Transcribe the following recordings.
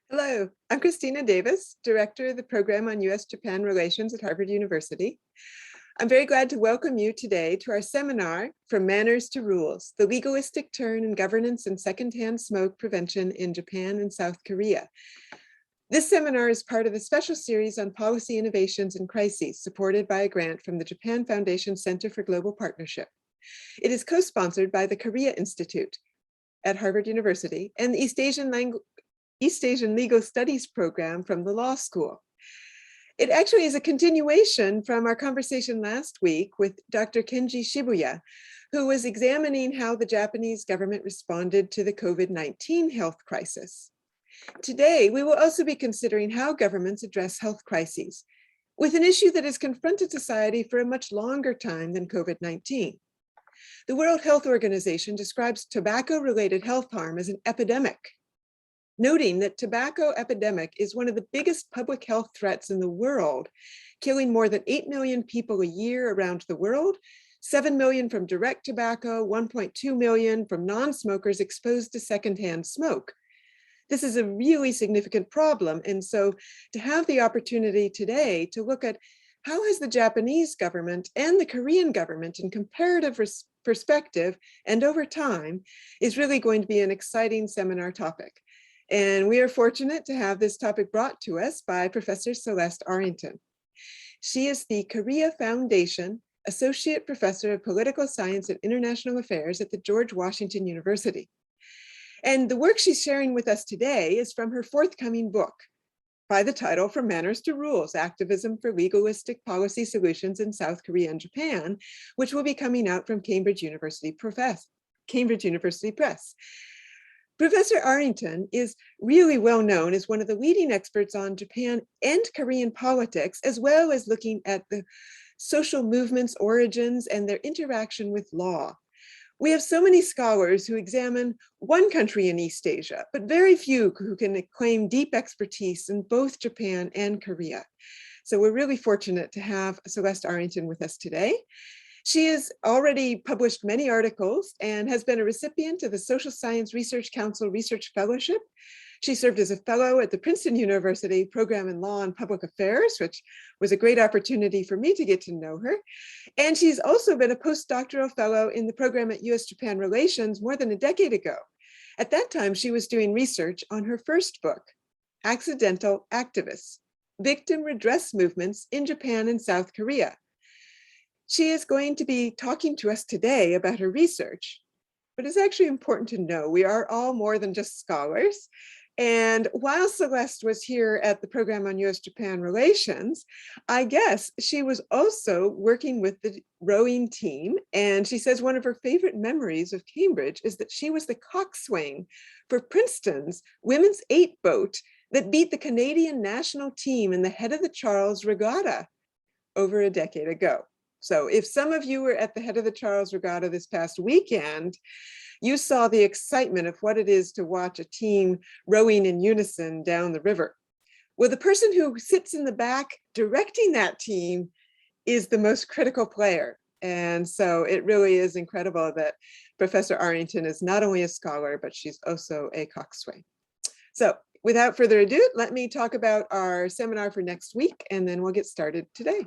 Hello, I'm Christina Davis, Director of the Program on U.S.-Japan Relations at Harvard University. I'm very glad to welcome you today to our seminar, From Manners to Rules, the Legalistic Turn in Governance and Secondhand Smoke Prevention in Japan and South Korea. This seminar is part of a special series on policy innovations and crises, supported by a grant from the Japan Foundation Center for Global Partnership. It is co-sponsored by the Korea Institute at Harvard University and the East Asian Legal Studies program from the law school. It actually is a continuation from our conversation last week with Dr. Kenji Shibuya, who was examining how the Japanese government responded to the COVID-19 health crisis. Today, we will also be considering how governments address health crises, with an issue that has confronted society for a much longer time than COVID-19. The World Health Organization describes tobacco-related health harm as an epidemic, noting that tobacco epidemic is one of the biggest public health threats in the world, killing more than 8 million people a year around the world, 7 million from direct tobacco, 1.2 million from non-smokers exposed to secondhand smoke. This is a really significant problem. And so to have the opportunity today to look at how has the Japanese government and the Korean government in comparative perspective and over time is really going to be an exciting seminar topic. And we are fortunate to have this topic brought to us by Professor Celeste Arrington. She is the Korea Foundation Associate Professor of Political Science and International Affairs at the George Washington University. And the work she's sharing with us today is from her forthcoming book by the title From Manners to Rules, Activism for Legalistic Policy Solutions in South Korea and Japan, which will be coming out from Cambridge University Press. Professor Arrington is really well known as one of the leading experts on Japan and Korean politics, as well as looking at the social movements' origins and their interaction with law. We have so many scholars who examine one country in East Asia, but very few who can claim deep expertise in both Japan and Korea. So we're really fortunate to have Celeste Arrington with us today. She has already published many articles and has been a recipient of the Social Science Research Council Research Fellowship. She served as a fellow at the Princeton University Program in Law and Public Affairs, which was a great opportunity for me to get to know her. And she's also been a postdoctoral fellow in the program at U.S.-Japan Relations more than a decade ago. At that time, she was doing research on her first book, Accidental Activists, Victim Redress Movements in Japan and South Korea. She is going to be talking to us today about her research, but it's actually important to know we are all more than just scholars. And while Celeste was here at the program on U.S.-Japan Relations, I guess she was also working with the rowing team. And she says one of her favorite memories of Cambridge is that she was the coxswain for Princeton's women's 8 boat that beat the Canadian national team in the Head of the Charles Regatta over a decade ago. So if some of you were at the Head of the Charles Regatta this past weekend, you saw the excitement of what it is to watch a team rowing in unison down the river. Well, the person who sits in the back directing that team is the most critical player. And so it really is incredible that Professor Arrington is not only a scholar, but she's also a coxswain. So without further ado, let me talk about our seminar for next week, and then we'll get started today.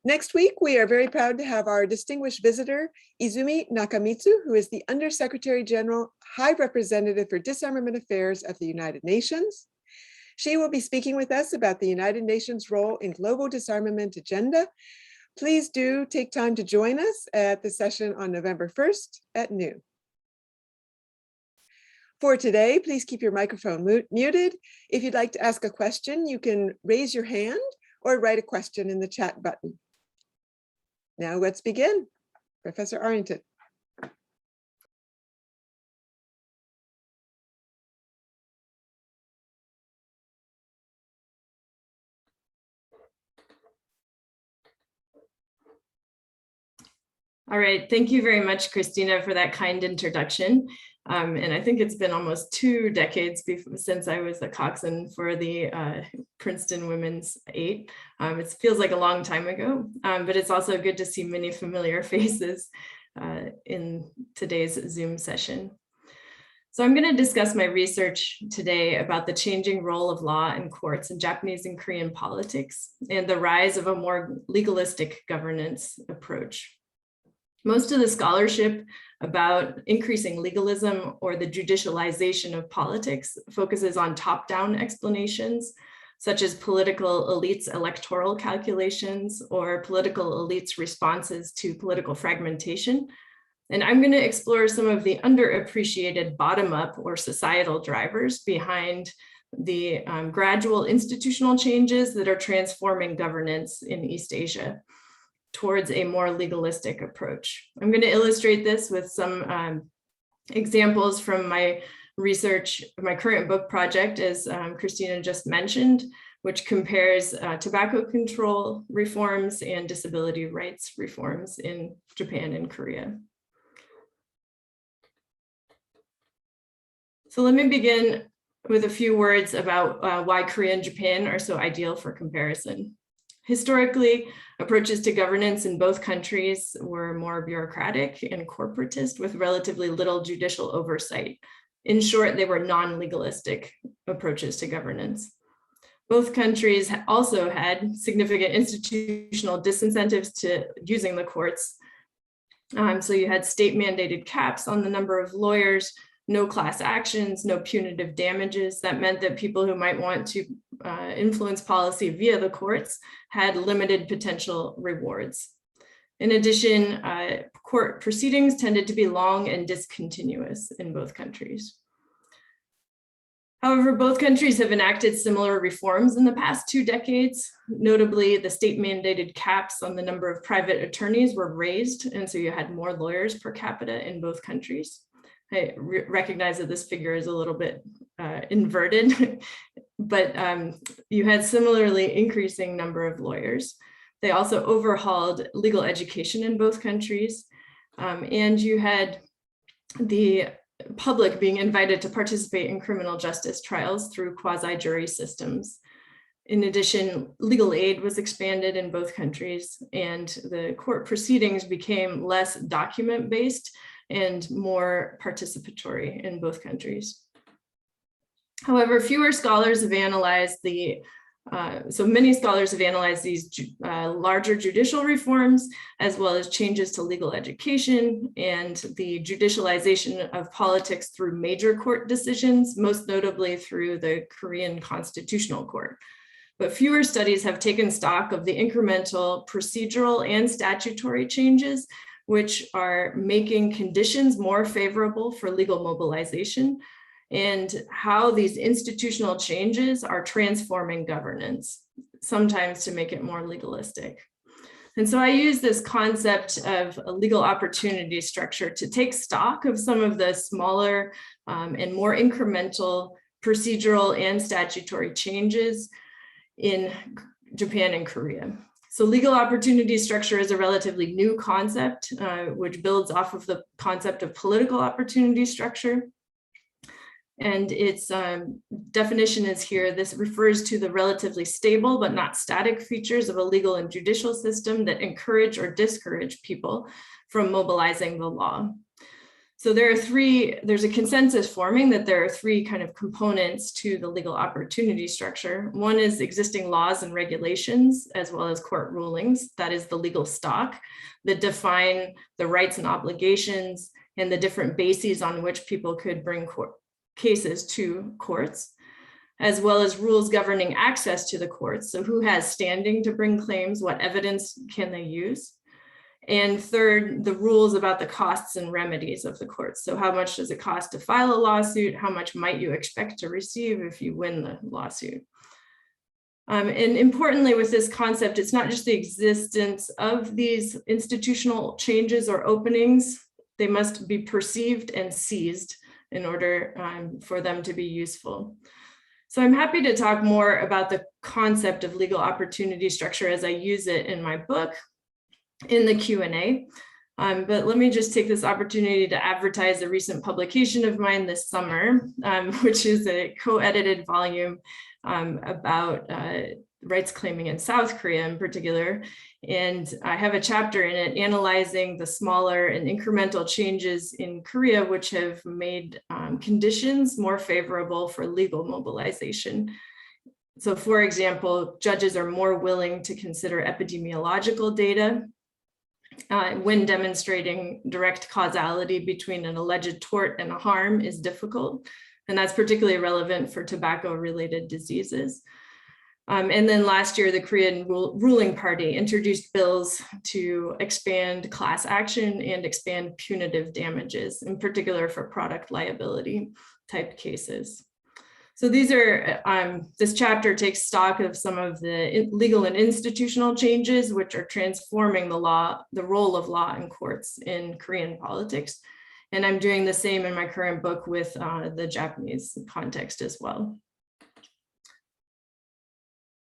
Next week, we are very proud to have our distinguished visitor, Izumi Nakamitsu, who is the Undersecretary General, High Representative for Disarmament Affairs at the United Nations. She will be speaking with us about the United Nations' role in global disarmament agenda. Please do take time to join us at the session on November 1st at noon. For today, please keep your microphone muted. If you'd like to ask a question, you can raise your hand or write a question in the chat button. Now let's begin. Professor Arrington. All right, thank you very much, Christina, for that kind introduction. And I think it's been almost 2 decades since I was the coxswain for the Princeton Women's 8. It feels like a long time ago, but it's also good to see many familiar faces in today's Zoom session. So I'm going to discuss my research today about the changing role of law and courts in Japanese and Korean politics and the rise of a more legalistic governance approach. Most of the scholarship about increasing legalism or the judicialization of politics focuses on top-down explanations, such as political elites' electoral calculations or political elites' responses to political fragmentation. And I'm going to explore some of the underappreciated bottom-up or societal drivers behind the gradual institutional changes that are transforming governance in East Asia towards a more legalistic approach. I'm going to illustrate this with some examples from my research, my current book project, as Christina just mentioned, which compares tobacco control reforms and disability rights reforms in Japan and Korea. So let me begin with a few words about why Korea and Japan are so ideal for comparison. Historically, approaches to governance in both countries were more bureaucratic and corporatist with relatively little judicial oversight. In short, they were non-legalistic approaches to governance. Both countries also had significant institutional disincentives to using the courts. So you had state-mandated caps on the number of lawyers, no class actions, no punitive damages. That meant that people who might want to influence policy via the courts had limited potential rewards. In addition, court proceedings tended to be long and discontinuous in both countries. However, both countries have enacted similar reforms in the past 2 decades. Notably, the state-mandated caps on the number of private attorneys were raised, and so you had more lawyers per capita in both countries. I recognize that this figure is a little bit inverted, but you had similarly increasing number of lawyers. They also overhauled legal education in both countries, and you had the public being invited to participate in criminal justice trials through quasi-jury systems. In addition, legal aid was expanded in both countries, and the court proceedings became less document-based and more participatory in both countries. However, fewer scholars have analyzed so many scholars have analyzed these larger judicial reforms, as well as changes to legal education and the judicialization of politics through major court decisions, most notably through the Korean Constitutional Court. But fewer studies have taken stock of the incremental procedural and statutory changes which are making conditions more favorable for legal mobilization, and how these institutional changes are transforming governance, sometimes to make it more legalistic. And so I use this concept of a legal opportunity structure to take stock of some of the smaller and more incremental procedural and statutory changes in Japan and Korea. So legal opportunity structure is a relatively new concept, which builds off of the concept of political opportunity structure. And its definition is here. This refers to the relatively stable but not static features of a legal and judicial system that encourage or discourage people from mobilizing the law. So there's a consensus forming that there are 3 kind of components to the legal opportunity structure. One is existing laws and regulations, as well as court rulings. That is the legal stock that define the rights and obligations and the different bases on which people could bring cases to courts, as well as rules governing access to the courts. So who has standing to bring claims, what evidence can they use? And third, the rules about the costs and remedies of the courts. So how much does it cost to file a lawsuit? How much might you expect to receive if you win the lawsuit? And importantly, with this concept, it's not just the existence of these institutional changes or openings. They must be perceived and seized in order for them to be useful. So I'm happy to talk more about the concept of legal opportunity structure as I use it in my book in the Q&A. But let me just take this opportunity to advertise a recent publication of mine this summer, which is a co-edited volume about rights claiming in South Korea in particular. And I have a chapter in it analyzing the smaller and incremental changes in Korea, which have made conditions more favorable for legal mobilization. So for example, judges are more willing to consider epidemiological data when demonstrating direct causality between an alleged tort and a harm is difficult. And that's particularly relevant for tobacco-related diseases. And then last year, the Korean ruling party introduced bills to expand class action and expand punitive damages, in particular for product liability type cases. So these are, this chapter takes stock of some of the legal and institutional changes which are transforming the role of law in courts in Korean politics. And I'm doing the same in my current book with the Japanese context as well.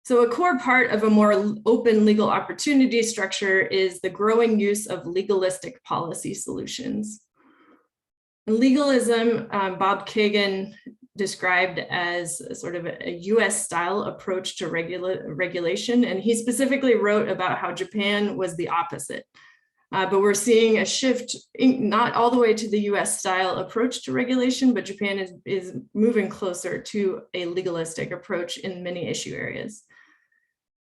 So a core part of a more open legal opportunity structure is the growing use of legalistic policy solutions. And legalism, Bob Kagan described as a sort of a US style approach to regulation. And he specifically wrote about how Japan was the opposite. But we're seeing a shift, not all the way to the US style approach to regulation, but Japan is moving closer to a legalistic approach in many issue areas.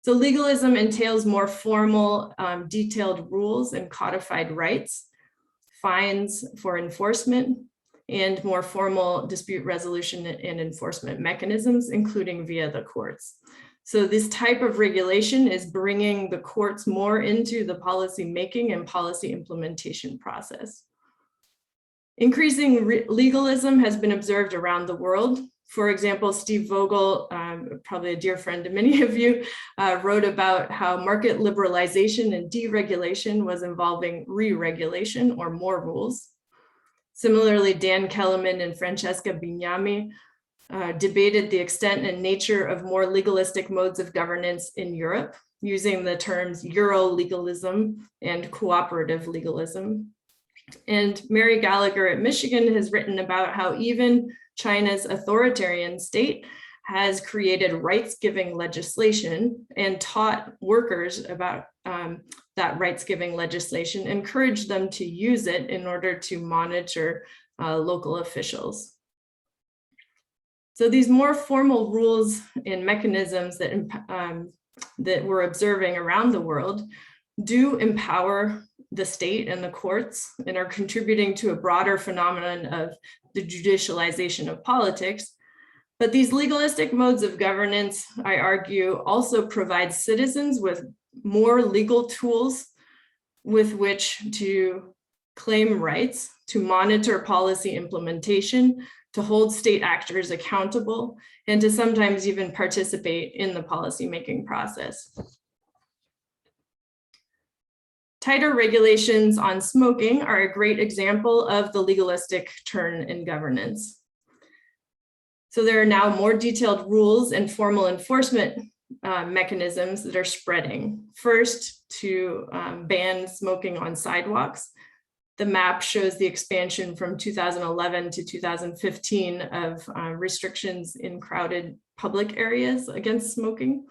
So legalism entails more formal, detailed rules and codified rights, fines for enforcement, and more formal dispute resolution and enforcement mechanisms, including via the courts. So this type of regulation is bringing the courts more into the policy making and policy implementation process. Increasing legalism has been observed around the world. For example, Steve Vogel, probably a dear friend to many of you, wrote about how market liberalization and deregulation was involving re-regulation or more rules. Similarly, Dan Kellerman and Francesca Bignami debated the extent and nature of more legalistic modes of governance in Europe, using the terms Euro-legalism and cooperative legalism. And Mary Gallagher at Michigan has written about how even China's authoritarian state has created rights-giving legislation and taught workers about that rights-giving legislation, encouraged them to use it in order to monitor local officials. So these more formal rules and mechanisms that we're observing around the world do empower the state and the courts and are contributing to a broader phenomenon of the judicialization of politics. But these legalistic modes of governance, I argue, also provide citizens with more legal tools with which to claim rights, to monitor policy implementation, to hold state actors accountable, and to sometimes even participate in the policymaking process. Tighter regulations on smoking are a great example of the legalistic turn in governance. So there are now more detailed rules and formal enforcement mechanisms that are spreading. First, to ban smoking on sidewalks. The map shows the expansion from 2011 to 2015 of restrictions in crowded public areas against smoking,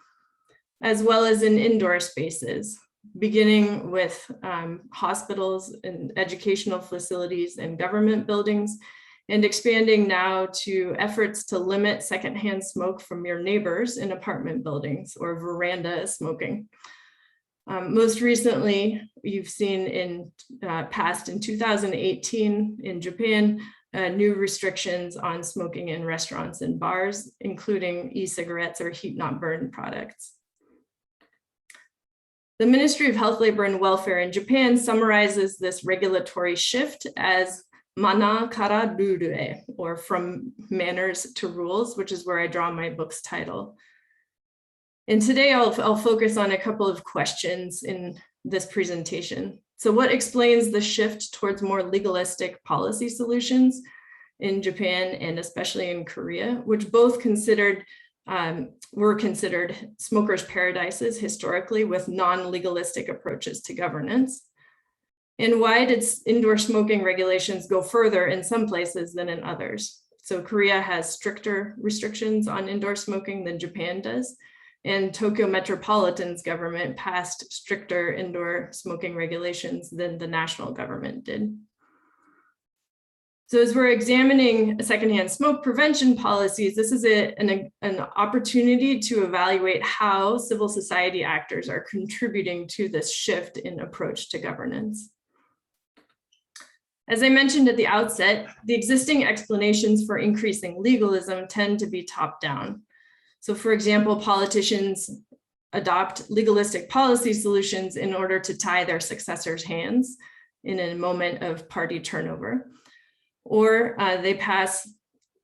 as well as in indoor spaces, beginning with hospitals and educational facilities and government buildings, and expanding now to efforts to limit secondhand smoke from your neighbors in apartment buildings or veranda smoking. Most recently, you've seen passed in 2018 in Japan, new restrictions on smoking in restaurants and bars, including e-cigarettes or heat-not-burn products. The Ministry of Health, Labor, and Welfare in Japan summarizes this regulatory shift as mana kara ruru, or from manners to rules, which is where I draw my book's title. And today I'll focus on a couple of questions in this presentation. So what explains the shift towards more legalistic policy solutions in Japan and especially in Korea, which both were considered smokers' paradises historically with non-legalistic approaches to governance? And why did indoor smoking regulations go further in some places than in others? So Korea has stricter restrictions on indoor smoking than Japan does. and Tokyo Metropolitan's government passed stricter indoor smoking regulations than the national government did. So as we're examining secondhand smoke prevention policies, this is an opportunity to evaluate how civil society actors are contributing to this shift in approach to governance. As I mentioned at the outset, the existing explanations for increasing legalism tend to be top-down. So for example, politicians adopt legalistic policy solutions in order to tie their successors' hands in a moment of party turnover. Or they pass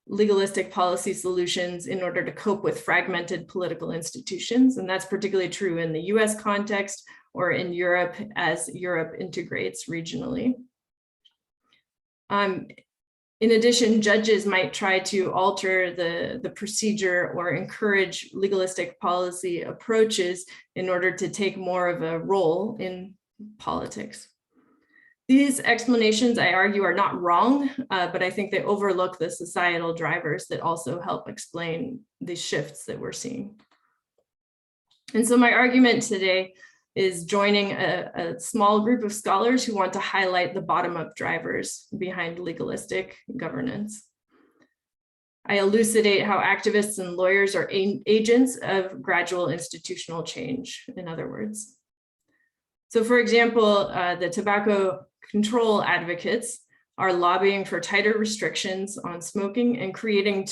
legalistic policy solutions in order to cope with fragmented political institutions. And that's particularly true in the US context or in Europe as Europe integrates regionally. In addition, judges might try to alter the procedure or encourage legalistic policy approaches in order to take more of a role in politics. These explanations, I argue, are not wrong, but I think they overlook the societal drivers that also help explain the shifts that we're seeing. And so my argument today is joining a small group of scholars who want to highlight the bottom-up drivers behind legalistic governance. I elucidate how activists and lawyers are agents of gradual institutional change, in other words. So for example, the tobacco control advocates are lobbying for tighter restrictions on smoking and creating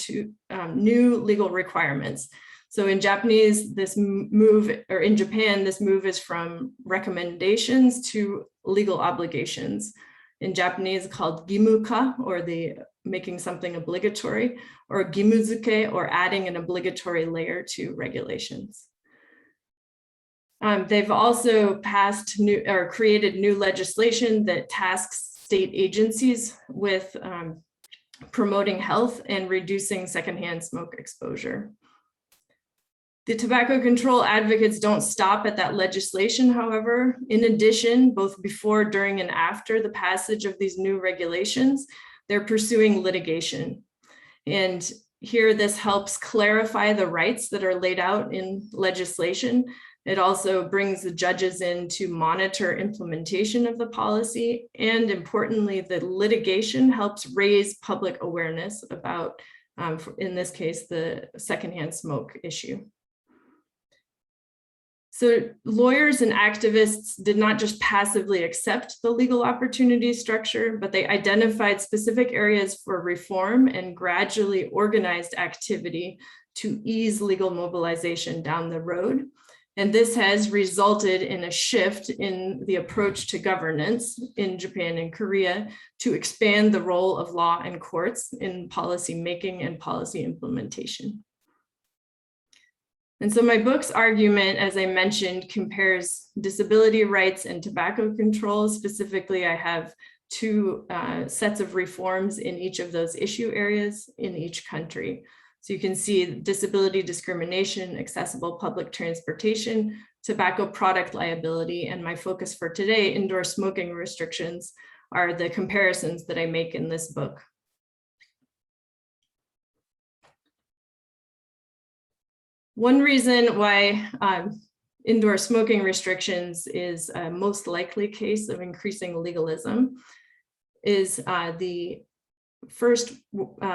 new legal requirements. So in Japanese, this move, or in Japan, this move is from recommendations to legal obligations. In Japanese, called gimuka, or the making something obligatory, or gimuzuke, or adding an obligatory layer to regulations. They've also passed created new legislation that tasks state agencies with promoting health and reducing secondhand smoke exposure. The tobacco control advocates don't stop at that legislation, however. In addition, both before, during, and after the passage of these new regulations, they're pursuing litigation. And here, this helps clarify the rights that are laid out in legislation. It also brings the judges in to monitor implementation of the policy. And importantly, the litigation helps raise public awareness about, in this case, the secondhand smoke issue. So lawyers and activists did not just passively accept the legal opportunity structure, but they identified specific areas for reform and gradually organized activity to ease legal mobilization down the road. And this has resulted in a shift in the approach to governance in Japan and Korea to expand the role of law and courts in policy making and policy implementation. And so my book's argument, as I mentioned, compares disability rights and tobacco control. Specifically, I have two sets of reforms in each of those issue areas in each country. So you can see disability discrimination, accessible public transportation, tobacco product liability, and my focus for today, indoor smoking restrictions, are the comparisons that I make in this book. One reason why indoor smoking restrictions is a most likely case of increasing legalism is the first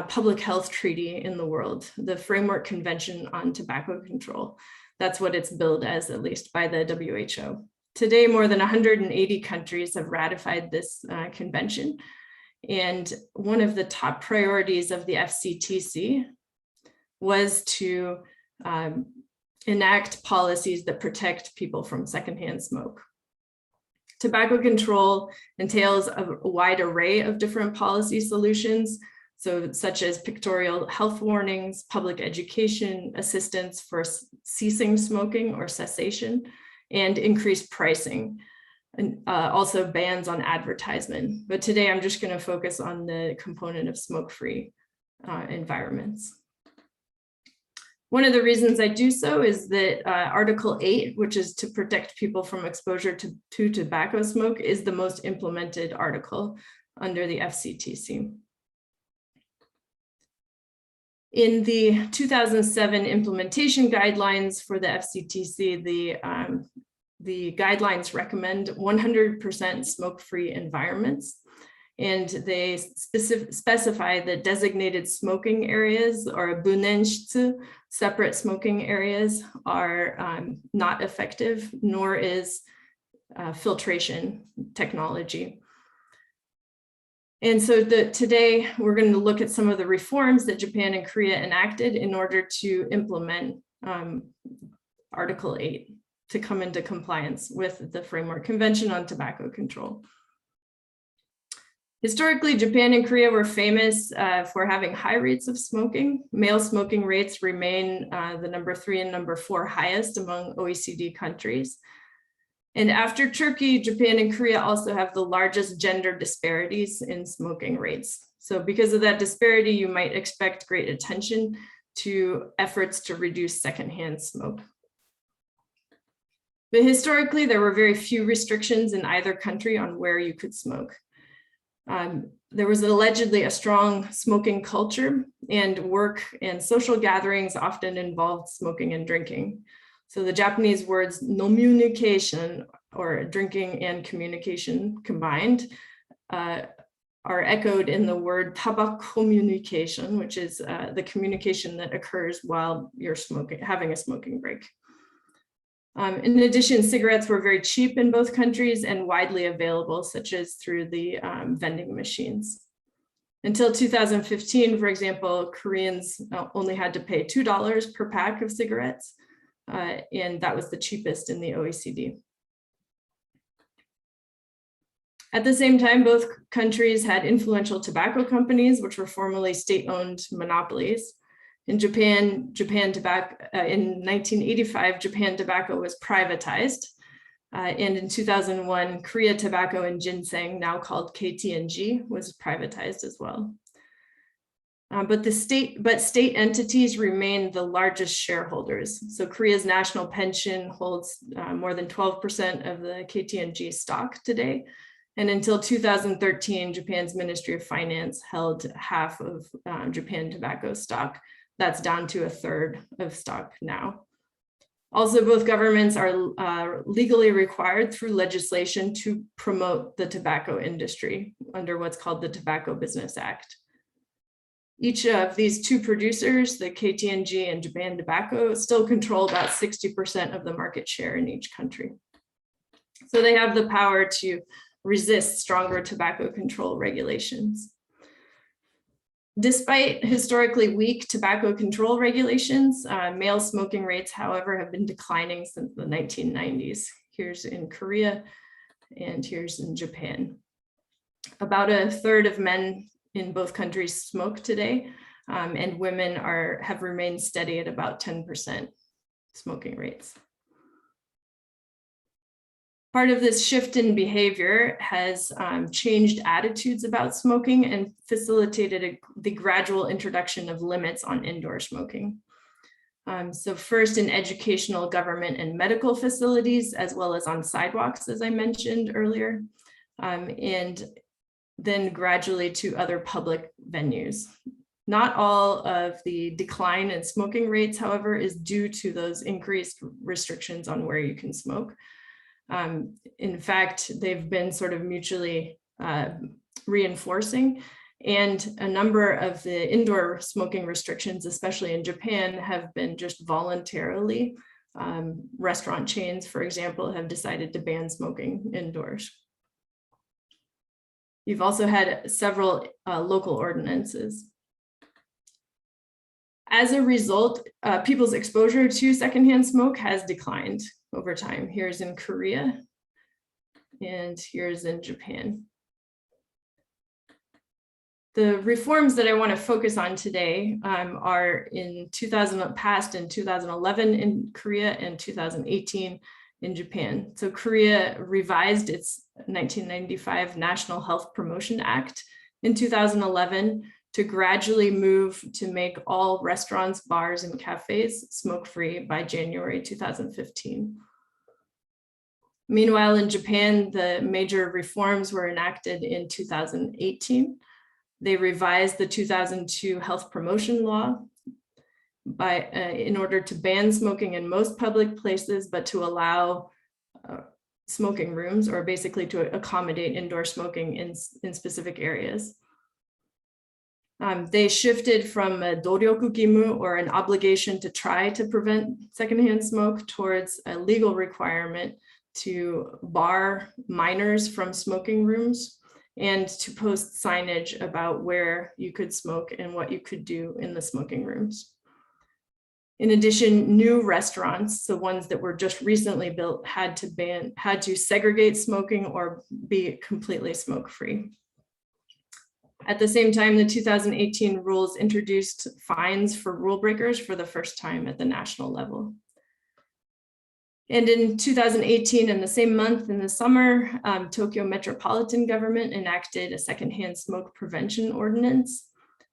public health treaty in the world, the Framework Convention on Tobacco Control. That's what it's billed as, at least by the WHO. Today, more than 180 countries have ratified this convention. And one of the top priorities of the FCTC was to enact policies that protect people from secondhand smoke. Tobacco control entails a wide array of different policy solutions, such as pictorial health warnings, public education, assistance for ceasing smoking or cessation, and increased pricing, and also bans on advertisement. But today I'm just going to focus on the component of smoke-free environments. One of the reasons I do so is that Article 8, which is to protect people from exposure to tobacco smoke, is the most implemented article under the FCTC. In the 2007 implementation guidelines for the FCTC, the guidelines recommend 100% smoke-free environments, and they specify that designated smoking areas, or bunenshitsu, separate smoking areas, are not effective, nor is filtration technology. And so today we're going to look at some of the reforms that Japan and Korea enacted in order to implement Article 8 to come into compliance with the Framework Convention on Tobacco Control. Historically, Japan and Korea were famous for having high rates of smoking. Male smoking rates remain the number 3 and number 4 highest among OECD countries. And after Turkey, Japan and Korea also have the largest gender disparities in smoking rates. So because of that disparity, you might expect great attention to efforts to reduce secondhand smoke. But historically, there were very few restrictions in either country on where you could smoke. There was allegedly a strong smoking culture, and work and social gatherings often involved smoking and drinking. So the Japanese words nomunication, or drinking and communication combined, are echoed in the word tabakommunication, which is the communication that occurs while you're having a smoking break. In addition, cigarettes were very cheap in both countries and widely available, such as through the vending machines. Until 2015, for example, Koreans only had to pay $2 per pack of cigarettes, and that was the cheapest in the OECD. At the same time, both countries had influential tobacco companies, which were formerly state-owned monopolies. In Japan, in 1985, Japan Tobacco was privatized. And in 2001, Korea Tobacco and Ginseng, now called KT&G, was privatized as well. But state entities remain the largest shareholders. So Korea's national pension holds more than 12% of the KT&G stock today. And until 2013, Japan's Ministry of Finance held half of Japan Tobacco stock. That's down to 1/3 of stock now. Also, both governments are legally required through legislation to promote the tobacco industry under what's called the Tobacco Business Act. Each of these two producers, the KT&G and Japan Tobacco, still control about 60% of the market share in each country. So they have the power to resist stronger tobacco control regulations. Despite historically weak tobacco control regulations, male smoking rates, however, have been declining since the 1990s. Here's in Korea, and here's in Japan. About 1/3 of men in both countries smoke today, and women have remained steady at about 10% smoking rates. Part of this shift in behavior has changed attitudes about smoking and facilitated the gradual introduction of limits on indoor smoking. So first in educational, government, and medical facilities, as well as on sidewalks, as I mentioned earlier, and then gradually to other public venues. Not all of the decline in smoking rates, however, is due to those increased restrictions on where you can smoke. In fact, they've been sort of mutually reinforcing, and a number of the indoor smoking restrictions, especially in Japan, have been just voluntarily. Restaurant chains, for example, have decided to ban smoking indoors. You've also had several local ordinances. As a result, people's exposure to secondhand smoke has declined over time. Here's in Korea, and here's in Japan. The reforms that I want to focus on today are passed in 2011 in Korea and 2018 in Japan. So Korea revised its 1995 National Health Promotion Act in 2011 to gradually move to make all restaurants, bars, and cafes smoke-free by January 2015. Meanwhile, in Japan, the major reforms were enacted in 2018. They revised the 2002 health promotion law in order to ban smoking in most public places, but to allow smoking rooms, or basically to accommodate indoor smoking in specific areas. They shifted from a doryoku gimu, or an obligation to try to prevent secondhand smoke, towards a legal requirement to bar minors from smoking rooms and to post signage about where you could smoke and what you could do in the smoking rooms. In addition, new restaurants, the ones that were just recently built, had to segregate smoking or be completely smoke-free. At the same time, the 2018 rules introduced fines for rule breakers for the first time at the national level. And in 2018, in the same month, in the summer, Tokyo Metropolitan Government enacted a secondhand smoke prevention ordinance,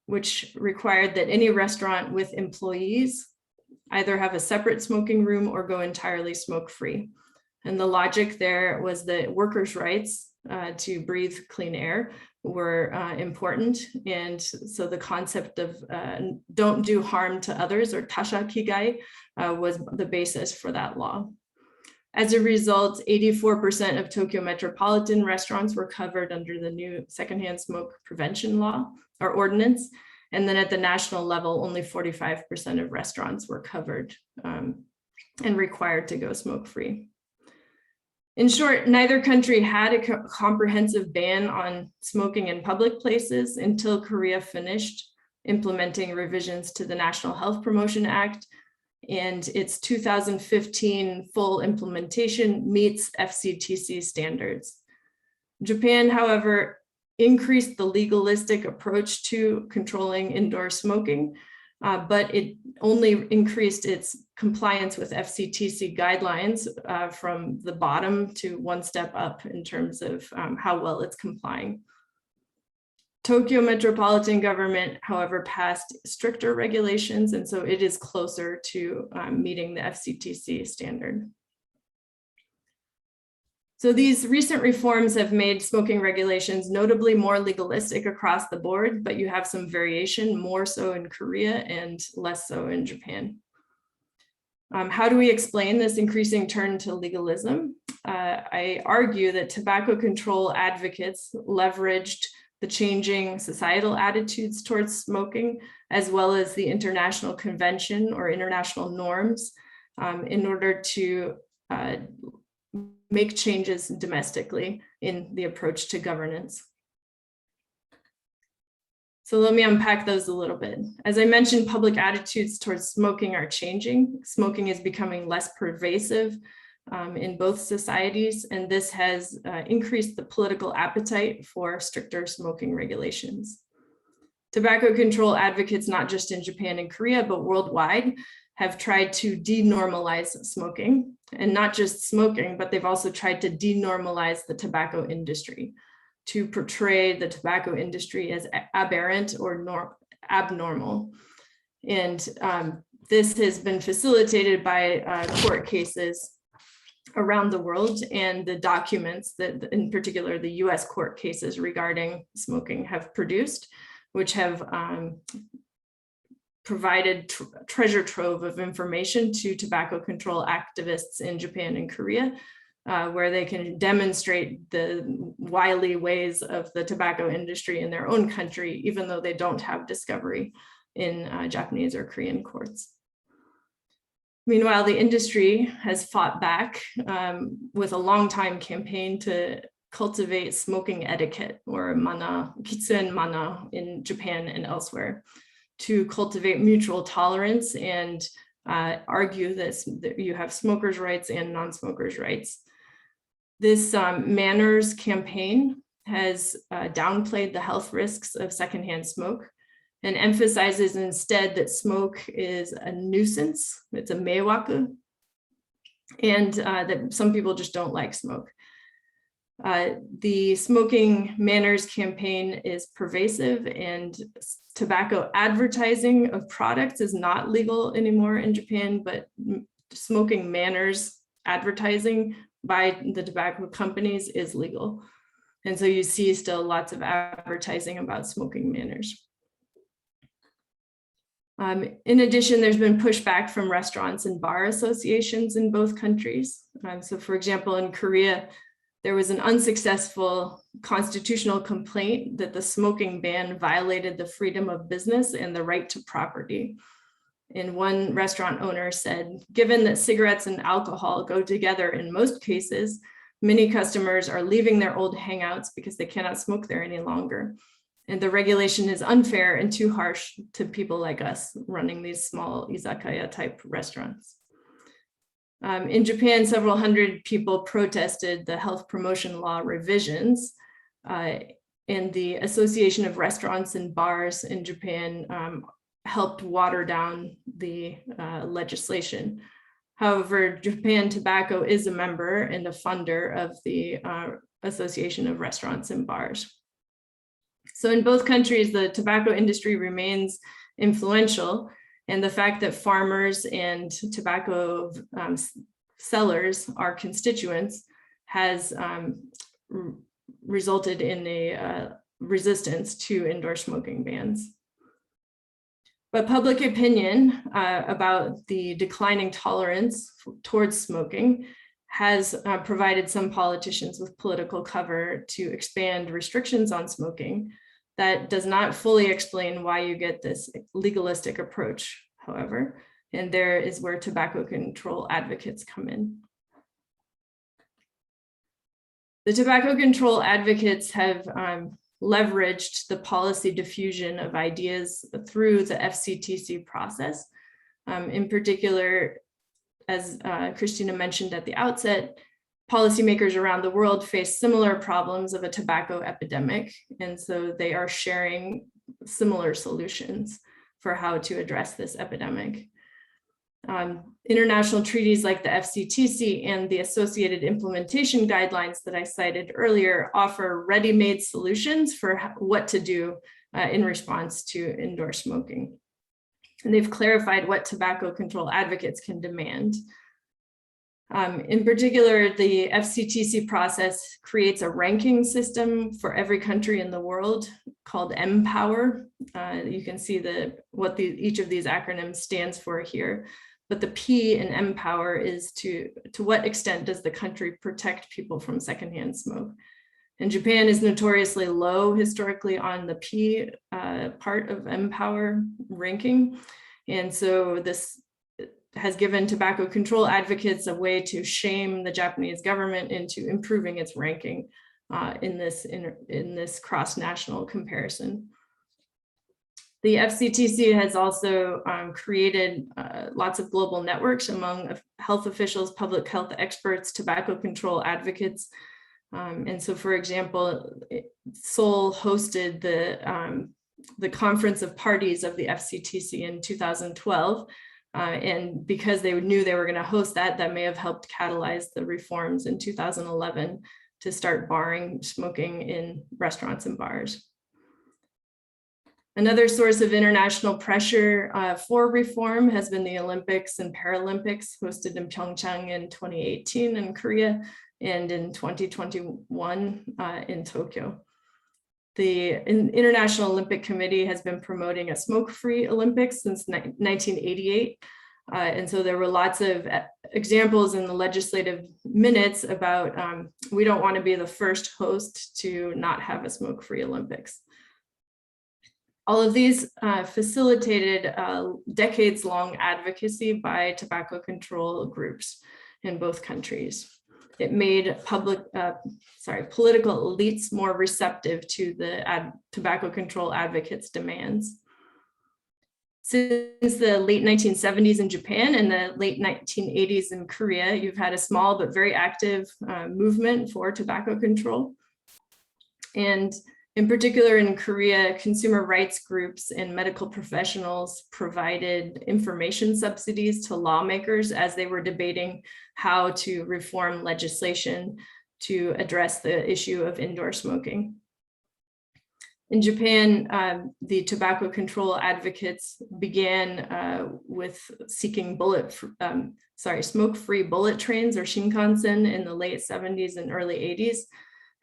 which required that any restaurant with employees either have a separate smoking room or go entirely smoke-free. And the logic there was that workers' rights to breathe clean air were important. And so the concept of don't do harm to others, or tasha kigai, was the basis for that law. As a result, 84% of Tokyo metropolitan restaurants were covered under the new secondhand smoke prevention law or ordinance. And then at the national level, only 45% of restaurants were covered and required to go smoke-free. In short, neither country had a comprehensive ban on smoking in public places until Korea finished implementing revisions to the National Health Promotion Act, and its 2015 full implementation meets FCTC standards. Japan, however, increased the legalistic approach to controlling indoor smoking, but it only increased its compliance with FCTC guidelines from the bottom to one step up in terms of how well it's complying. Tokyo Metropolitan Government, however, passed stricter regulations, and so it is closer to meeting the FCTC standard. So these recent reforms have made smoking regulations notably more legalistic across the board, but you have some variation, more so in Korea and less so in Japan. How do we explain this increasing turn to legalism? I argue that tobacco control advocates leveraged the changing societal attitudes towards smoking, as well as the international convention or international norms, in order to make changes domestically in the approach to governance. So let me unpack those a little bit. As I mentioned, public attitudes towards smoking are changing. Smoking is becoming less pervasive in both societies, and this has increased the political appetite for stricter smoking regulations. Tobacco control advocates, not just in Japan and Korea, but worldwide, have tried to denormalize smoking, and not just smoking, but they've also tried to denormalize the tobacco industry, to portray the tobacco industry as aberrant or abnormal. And this has been facilitated by court cases around the world, and the documents that, in particular, the US court cases regarding smoking have produced, which have provided treasure trove of information to tobacco control activists in Japan and Korea, where they can demonstrate the wily ways of the tobacco industry in their own country, even though they don't have discovery in Japanese or Korean courts. Meanwhile, the industry has fought back with a long-time campaign to cultivate smoking etiquette, or mana, kitsuen mana, in Japan and elsewhere, to cultivate mutual tolerance and argue that you have smokers' rights and non-smokers' rights. This manners campaign has downplayed the health risks of secondhand smoke and emphasizes instead that smoke is a nuisance, it's a meiwaku, and that some people just don't like smoke. The smoking manners campaign is pervasive, and tobacco advertising of products is not legal anymore in Japan, but smoking manners advertising by the tobacco companies is legal. And so you see still lots of advertising about smoking manners. In addition, there's been pushback from restaurants and bar associations in both countries. So for example, in Korea, there was an unsuccessful constitutional complaint that the smoking ban violated the freedom of business and the right to property. And one restaurant owner said, given that cigarettes and alcohol go together in most cases, many customers are leaving their old hangouts because they cannot smoke there any longer. And the regulation is unfair and too harsh to people like us running these small izakaya type restaurants. In Japan, several hundred people protested the health promotion law revisions, and the Association of Restaurants and Bars in Japan helped water down the legislation. However, Japan Tobacco is a member and a funder of the Association of Restaurants and Bars. So in both countries, the tobacco industry remains influential, and the fact that farmers and tobacco sellers are constituents has resulted in a resistance to indoor smoking bans. But public opinion about the declining tolerance towards smoking has provided some politicians with political cover to expand restrictions on smoking. That does not fully explain why you get this legalistic approach, however, and there is where tobacco control advocates come in. The tobacco control advocates have leveraged the policy diffusion of ideas through the FCTC process. In particular, as Christina mentioned at the outset, policymakers around the world face similar problems of a tobacco epidemic, and so they are sharing similar solutions for how to address this epidemic. International treaties like the FCTC and the associated implementation guidelines that I cited earlier offer ready-made solutions for what to do in response to indoor smoking. And they've clarified what tobacco control advocates can demand. In particular, the FCTC process creates a ranking system for every country in the world called MPOWER. You can see what each of these acronyms stands for here. But the P in MPOWER is to what extent does the country protect people from secondhand smoke? And Japan is notoriously low historically on the P part of MPOWER ranking. And so this has given tobacco control advocates a way to shame the Japanese government into improving its ranking in this cross-national comparison. The FCTC has also created lots of global networks among health officials, public health experts, tobacco control advocates. And so, for example, Seoul hosted the Conference of Parties of the FCTC in 2012. And because they knew they were going to host that, that may have helped catalyze the reforms in 2011 to start barring smoking in restaurants and bars. Another source of international pressure for reform has been the Olympics and Paralympics hosted in Pyeongchang in 2018 in Korea and in 2021 in Tokyo. The International Olympic Committee has been promoting a smoke-free Olympics since 1988. And so there were lots of examples in the legislative minutes about we don't want to be the first host to not have a smoke-free Olympics. All of these facilitated decades-long advocacy by tobacco control groups in both countries. It made political elites more receptive to the tobacco control advocates' demands. Since the late 1970s in Japan and the late 1980s in Korea, you've had a small but very active movement for tobacco control. And in particular in Korea, consumer rights groups and medical professionals provided information subsidies to lawmakers as they were debating how to reform legislation to address the issue of indoor smoking. In Japan, the tobacco control advocates began with seeking smoke-free bullet trains or Shinkansen in the late 70s and early 80s.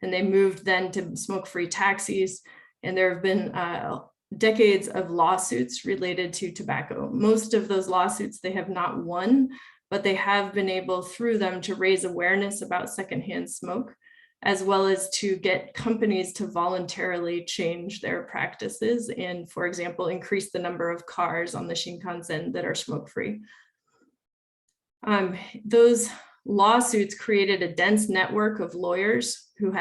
And they moved then to smoke-free taxis. And there have been decades of lawsuits related to tobacco. Most of those lawsuits they have not won, but they have been able through them to raise awareness about secondhand smoke, as well as to get companies to voluntarily change their practices and, for example, increase the number of cars on the Shinkansen that are smoke-free. Those lawsuits created a dense network of lawyers who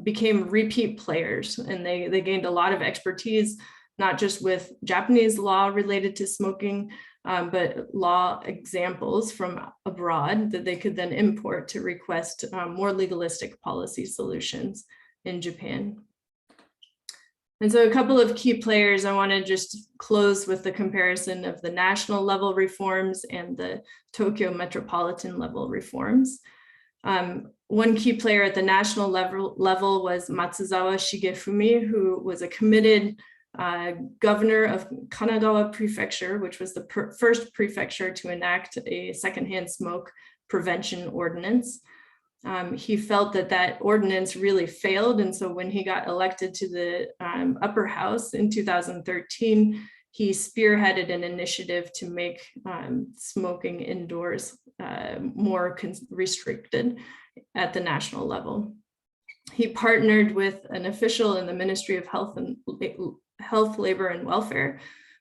became repeat players, and they gained a lot of expertise, not just with Japanese law related to smoking, but law examples from abroad that they could then import to request more legalistic policy solutions in Japan. And so a couple of key players, I want to just close with the comparison of the national level reforms and the Tokyo metropolitan level reforms. One key player at the national level was Matsuzawa Shigefumi, who was a committed governor of Kanagawa Prefecture, which was the first prefecture to enact a secondhand smoke prevention ordinance. He felt that ordinance really failed, and so when he got elected to the upper house in 2013, he spearheaded an initiative to make smoking indoors more restricted at the national level. He partnered with an official in the Ministry of Health, Labor, and Welfare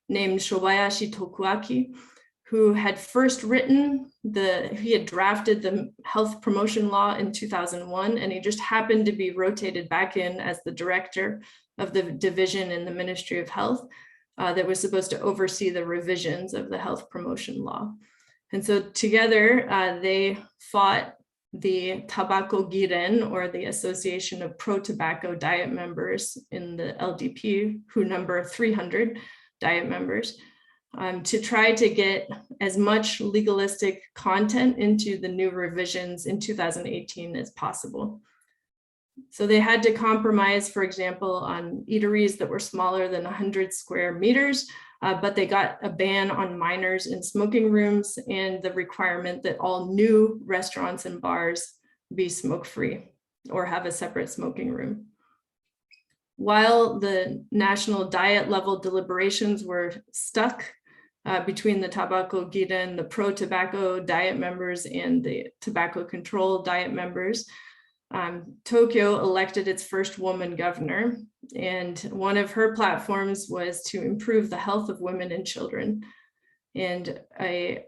named Shobayashi Tokuaki, who had first he had drafted the health promotion law in 2001, and he just happened to be rotated back in as the director of the division in the Ministry of Health that was supposed to oversee the revisions of the health promotion law. And so together they fought the Tabako Giren, or the Association of Pro-Tobacco Diet Members in the LDP, who number 300 diet members, to try to get as much legalistic content into the new revisions in 2018 as possible. So they had to compromise, for example, on eateries that were smaller than 100 square meters, but they got a ban on minors in smoking rooms and the requirement that all new restaurants and bars be smoke-free or have a separate smoking room. While the national diet level deliberations were stuck between the Tabako Giren, the pro-tobacco diet members, and the tobacco control diet members, Tokyo elected its first woman governor, and one of her platforms was to improve the health of women and children. And a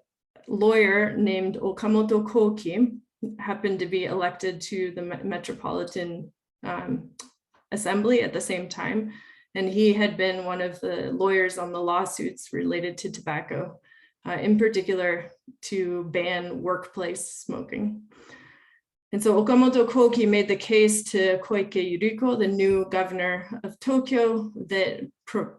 lawyer named Okamoto Koki happened to be elected to the Metropolitan Assembly at the same time, and he had been one of the lawyers on the lawsuits related to tobacco, in particular to ban workplace smoking. And so Okamoto Koki made the case to Koike Yuriko, the new governor of Tokyo, that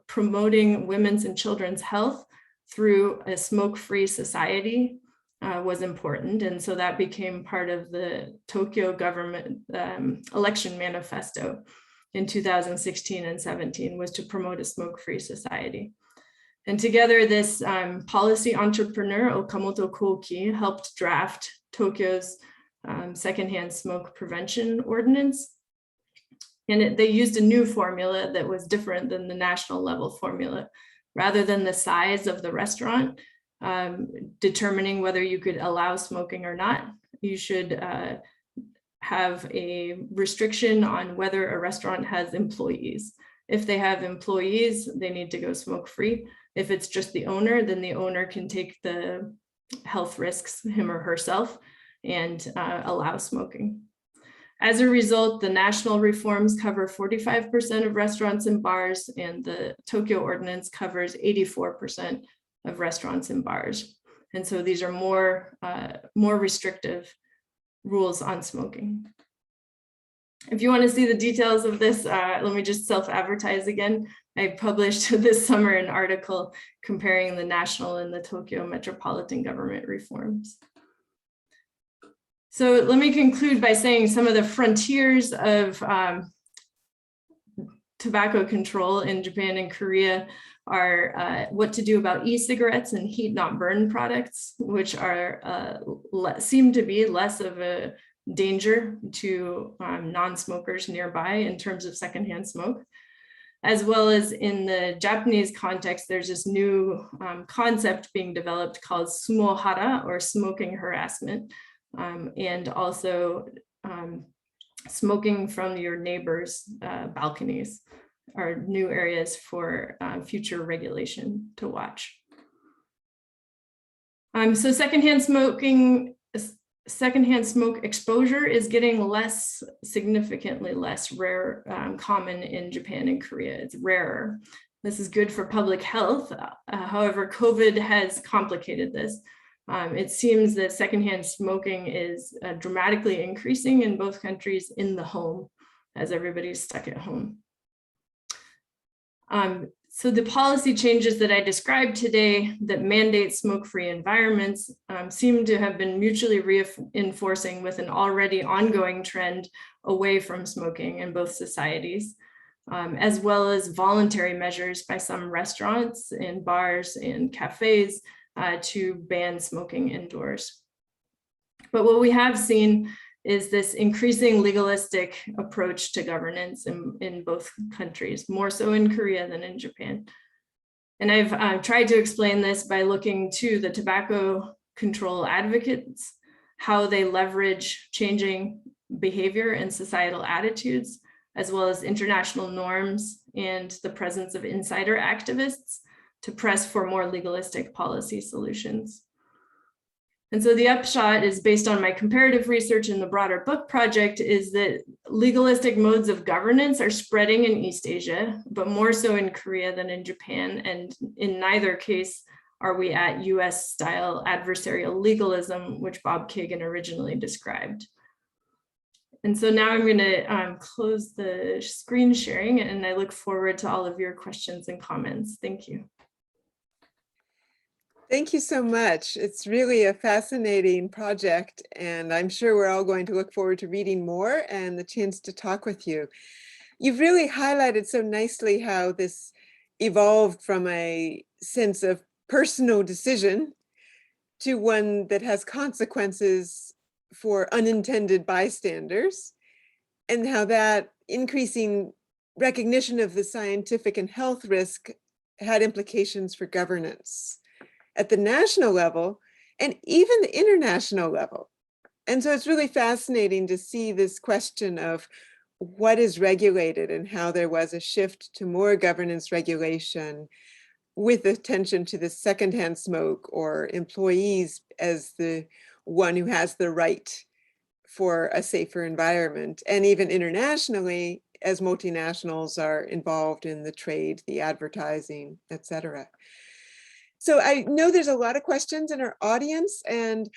promoting women's and children's health through a smoke-free society was important. And so that became part of the Tokyo government election manifesto in 2016 and 17, was to promote a smoke-free society. And together, this policy entrepreneur, Okamoto Koki, helped draft Tokyo's secondhand smoke prevention ordinance. And they used a new formula that was different than the national level formula. Rather than the size of the restaurant determining whether you could allow smoking or not, you should have a restriction on whether a restaurant has employees. If they have employees, they need to go smoke-free. If it's just the owner, then the owner can take the health risks, him or herself, and allow smoking. As a result, the national reforms cover 45% of restaurants and bars, and the Tokyo ordinance covers 84% of restaurants and bars. And so these are more restrictive rules on smoking. If you want to see the details of this, let me just self-advertise again. I published this summer an article comparing the national and the Tokyo metropolitan government reforms. So let me conclude by saying some of the frontiers of tobacco control in Japan and Korea are what to do about e-cigarettes and heat not burn products, which are seem to be less of a danger to non-smokers nearby in terms of secondhand smoke. as well as in the Japanese context, there's this new concept being developed called sumohara, or smoking harassment, and also smoking from your neighbors' balconies are new areas for future regulation to watch. So secondhand smoke exposure is getting significantly less common in Japan and Korea. It's rarer. This is good for public health. However, COVID has complicated this. It seems that secondhand smoking is dramatically increasing in both countries in the home, as everybody's stuck at home. So the policy changes that I described today that mandate smoke-free environments seem to have been mutually reinforcing with an already ongoing trend away from smoking in both societies, as well as voluntary measures by some restaurants and bars and cafes to ban smoking indoors. But what we have seen is this increasing legalistic approach to governance in both countries, more so in Korea than in Japan. And I've tried to explain this by looking to the tobacco control advocates, how they leverage changing behavior and societal attitudes, as well as international norms and the presence of insider activists to press for more legalistic policy solutions. And so the upshot is, based on my comparative research in the broader book project, is that legalistic modes of governance are spreading in East Asia, but more so in Korea than in Japan. And in neither case are we at US-style adversarial legalism, which Bob Kagan originally described. And so now I'm going to close the screen sharing, and I look forward to all of your questions and comments. Thank you. Thank you so much. It's really a fascinating project, and I'm sure we're all going to look forward to reading more and the chance to talk with you. You've really highlighted so nicely how this evolved from a sense of personal decision to one that has consequences for unintended bystanders, and how that increasing recognition of the scientific and health risk had implications for governance at the national level and even the international level. And so it's really fascinating to see this question of what is regulated and how there was a shift to more governance regulation with attention to the secondhand smoke or employees as the one who has the right for a safer environment. And even internationally, as multinationals are involved in the trade, the advertising, et cetera. So I know there's a lot of questions in our audience, and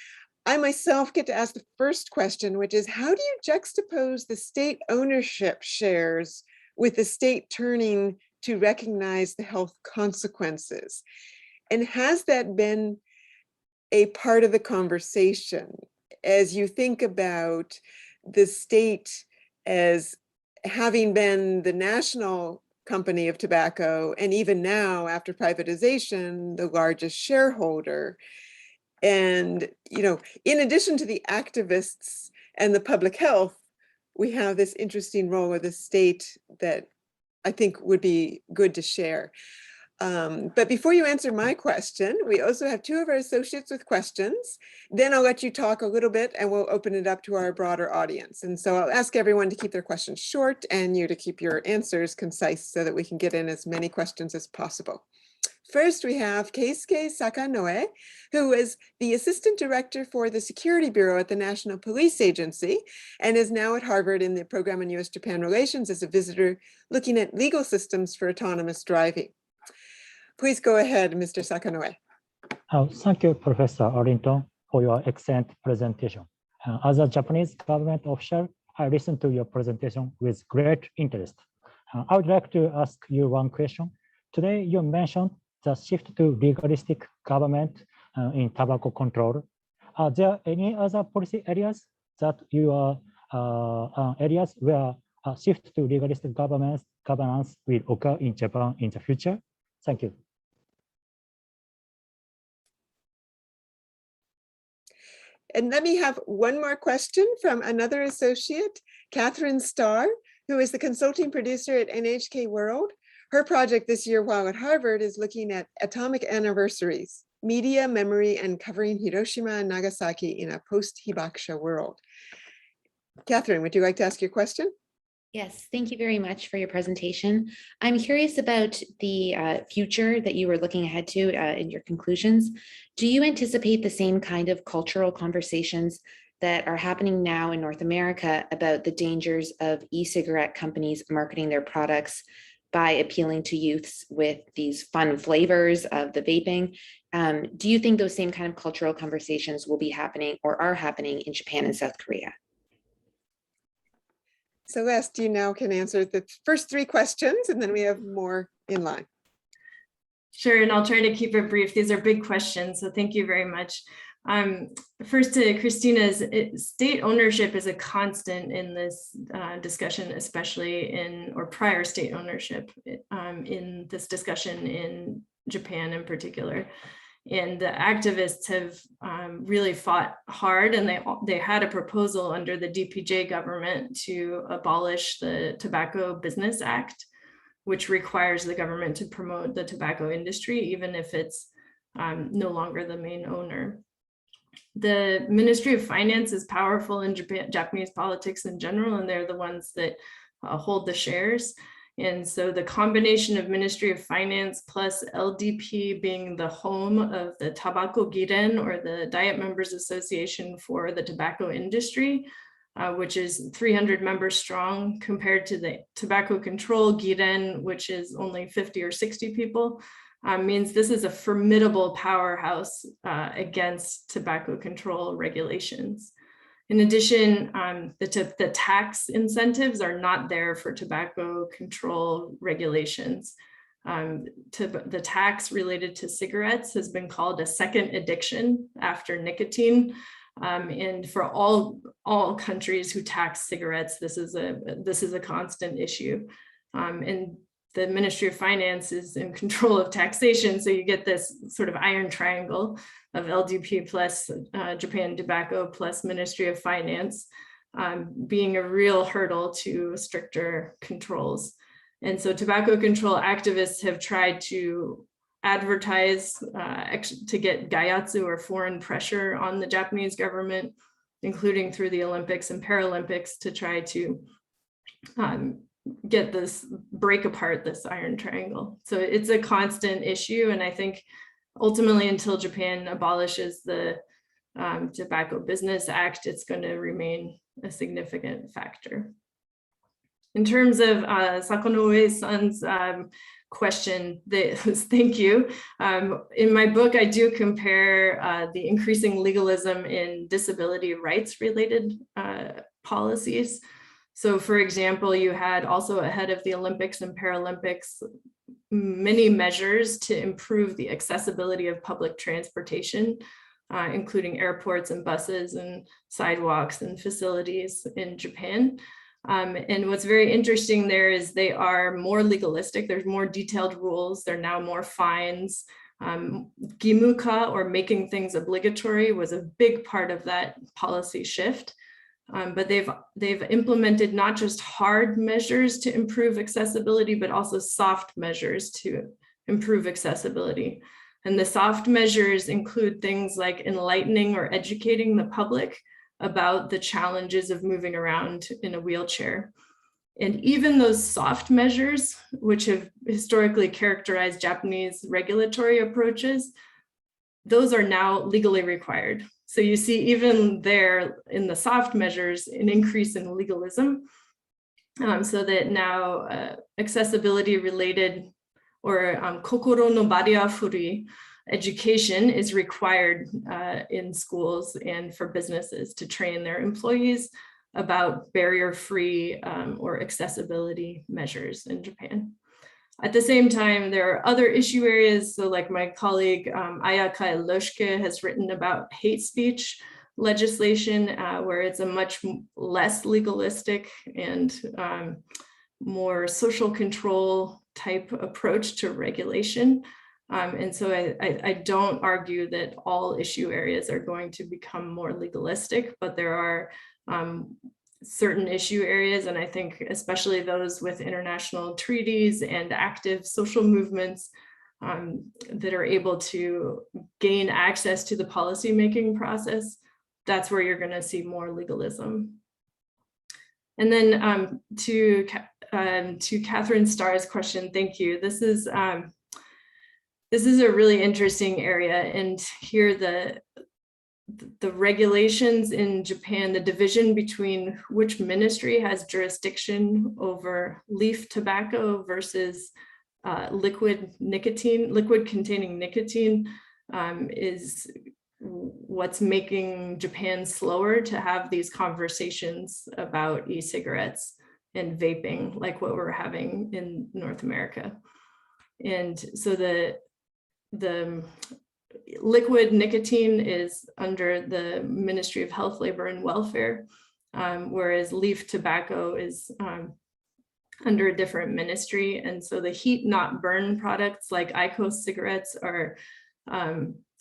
I myself get to ask the first question, which is, how do you juxtapose the state ownership shares with the state turning to recognize the health consequences? And has that been a part of the conversation as you think about the state as having been the national company of tobacco, and even now after privatization, the largest shareholder? And, you know, in addition to the activists and the public health, we have this interesting role of the state that I think would be good to share. But before you answer my question, we also have two of our associates with questions. Then I'll let you talk a little bit and we'll open it up to our broader audience. And so I'll ask everyone to keep their questions short and you to keep your answers concise so that we can get in as many questions as possible. First, we have Keisuke Sakanoe, who is the Assistant Director for the Security Bureau at the National Police Agency and is now at Harvard in the program on US-Japan relations as a visitor looking at legal systems for autonomous driving. Please go ahead, Mr. Sakanoe. Thank you, Professor Arrington, for your excellent presentation. As a Japanese government official, I listened to your presentation with great interest. I would like to ask you one question. Today, you mentioned the shift to legalistic government in tobacco control. Are there any other policy areas that you are areas where a shift to legalistic governance will occur in Japan in the future? Thank you. And let me have one more question from another associate, Catherine Starr, who is the consulting producer at NHK World. Her project this year while at Harvard is looking at atomic anniversaries, media, memory, and covering Hiroshima and Nagasaki in a post-Hibakusha world. Catherine, would you like to ask your question? Yes, thank you very much for your presentation. I'm curious about the future that you were looking ahead to in your conclusions. Do you anticipate the same kind of cultural conversations that are happening now in North America about the dangers of e-cigarette companies marketing their products by appealing to youths with these fun flavors of the vaping? Do you think those same kind of cultural conversations will be happening or are happening in Japan and South Korea? Celeste, you now can answer the first three questions, and then we have more in line. Sure, and I'll try to keep it brief. These are big questions, so thank you very much. First to Christina's, state ownership is a constant in this discussion, especially or prior state ownership in this discussion in Japan in particular. And the activists have really fought hard, and they had a proposal under the DPJ government to abolish the Tobacco Business Act, which requires the government to promote the tobacco industry, even if it's no longer the main owner. The Ministry of Finance is powerful in Japanese politics in general, and they're the ones that hold the shares. And so the combination of Ministry of Finance plus LDP being the home of the Tabako Giren, or the Diet Members Association for the Tobacco Industry, which is 300 members strong, compared to the Tobacco Control Giren, which is only 50 or 60 people, means this is a formidable powerhouse against tobacco control regulations. In addition, the tax incentives are not there for tobacco control regulations. The tax related to cigarettes has been called a second addiction after nicotine. And for all countries who tax cigarettes, this is a constant issue. And the Ministry of Finance is in control of taxation, so you get this sort of iron triangle of LDP plus Japan Tobacco plus Ministry of Finance being a real hurdle to stricter controls. And so tobacco control activists have tried to advertise to get gaiatsu, or foreign pressure, on the Japanese government, including through the Olympics and Paralympics, to try to break apart this iron triangle. So it's a constant issue, and I think ultimately, until Japan abolishes the Tobacco Business Act, it's going to remain a significant factor. In terms of Sakonoue-san's question, thank you. In my book, I do compare the increasing legalism in disability rights related policies. So for example, you had also ahead of the Olympics and Paralympics, many measures to improve the accessibility of public transportation, including airports and buses and sidewalks and facilities in Japan. And what's very interesting there is they are more legalistic. There's more detailed rules. There are now more fines. Gimuka, or making things obligatory, was a big part of that policy shift. But they've implemented not just hard measures to improve accessibility, but also soft measures to improve accessibility. And the soft measures include things like enlightening or educating the public about the challenges of moving around in a wheelchair. And even those soft measures, which have historically characterized Japanese regulatory approaches, those are now legally required. So you see even there in the soft measures, an increase in legalism, so that now accessibility related, or kokoro no barrier furi, education is required in schools and for businesses to train their employees about barrier-free or accessibility measures in Japan. At the same time, there are other issue areas. So like my colleague Ayaka Loshke has written about hate speech legislation, where it's a much less legalistic and more social control type approach to regulation. And so I don't argue that all issue areas are going to become more legalistic, but there are certain issue areas. And I think especially those with international treaties and active social movements that are able to gain access to the policymaking process, that's where you're going to see more legalism. And then to Catherine Starr's question, thank you. This is a really interesting area, and here the regulations in Japan, the division between which ministry has jurisdiction over leaf tobacco versus liquid containing nicotine is what's making Japan slower to have these conversations about e-cigarettes and vaping, like what we're having in North America. And so the liquid nicotine is under the Ministry of Health, Labor, and Welfare, whereas leaf tobacco is under a different ministry. And so the heat not burn products like IQOS cigarettes or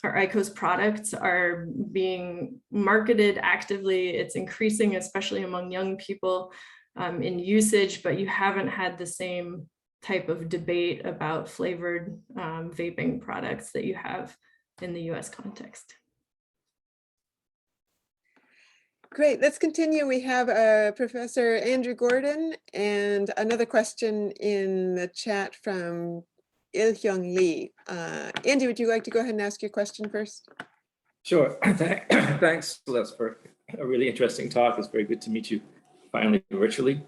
IQOS products are being marketed actively. It's increasing, especially among young people in usage, but you haven't had the same type of debate about flavored vaping products that you have in the US context. Great, let's continue. We have Professor Andrew Gordon and another question in the chat from Il-Hyung Lee. Andy, would you like to go ahead and ask your question first? Sure. Thanks, Celeste, for a really interesting talk. It's very good to meet you finally virtually.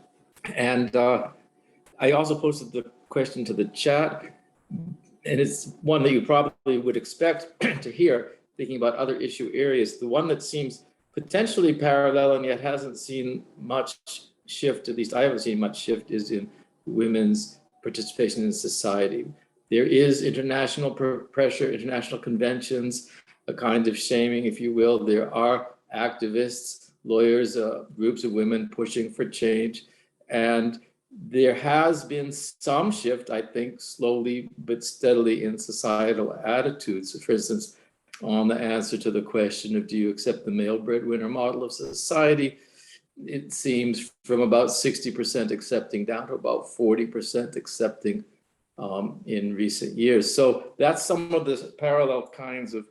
And I also posted the question to the chat, and it's one that you probably would expect to hear, thinking about other issue areas. The one that seems potentially parallel and yet hasn't seen much shift, at least I haven't seen much shift, is in women's participation in society. There is international pressure, international conventions, a kind of shaming, if you will. There are activists, lawyers, groups of women pushing for change. And there has been some shift, I think, slowly but steadily in societal attitudes. So for instance, on the answer to the question of do you accept the male breadwinner model of society, it seems from about 60% accepting down to about 40% accepting in recent years. So that's some of the parallel kinds of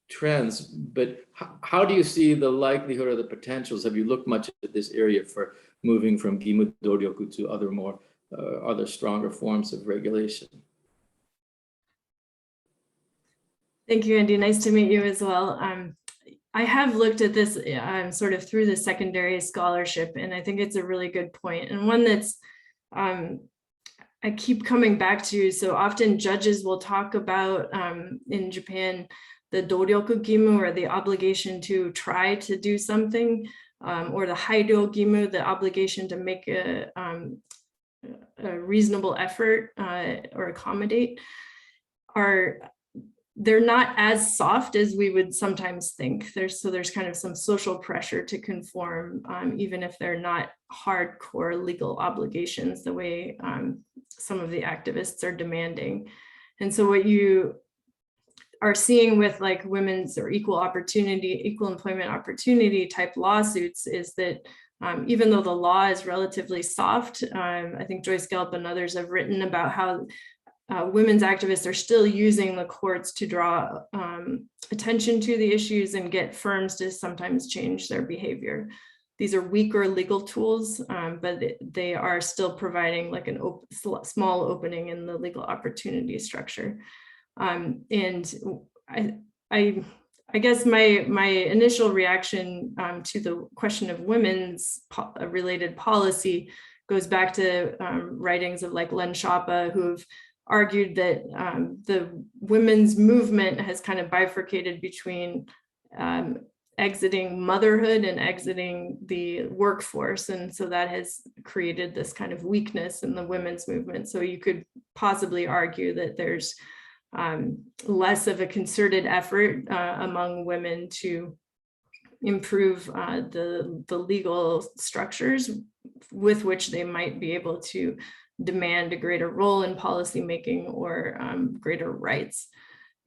trends. But how do you see the likelihood or the potentials? Have you looked much at this area for moving from gimu doryoku to other stronger forms of regulation? Thank you, Andy. Nice to meet you as well. I have looked at this sort of through the secondary scholarship, and I think it's a really good point, and one that's I keep coming back to. So often judges will talk about in Japan the doryoku gimu, or the obligation to try to do something, or the hairyo gimu, the obligation to make a reasonable effort or accommodate. They're not as soft as we would sometimes think. There's kind of some social pressure to conform, even if they're not hardcore legal obligations the way some of the activists are demanding. And so what you are seeing with like women's or equal employment opportunity type lawsuits is that even though the law is relatively soft, I think Joyce Gelb and others have written about how women's activists are still using the courts to draw attention to the issues and get firms to sometimes change their behavior. These are weaker legal tools, but they are still providing like a small opening in the legal opportunity structure. And I guess my initial reaction to the question of women's related policy goes back to writings of like Len Sciappa, who've argued that the women's movement has kind of bifurcated between exiting motherhood and exiting the workforce. And so that has created this kind of weakness in the women's movement. So you could possibly argue that there's less of a concerted effort among women to improve the legal structures with which they might be able to demand a greater role in policymaking or greater rights.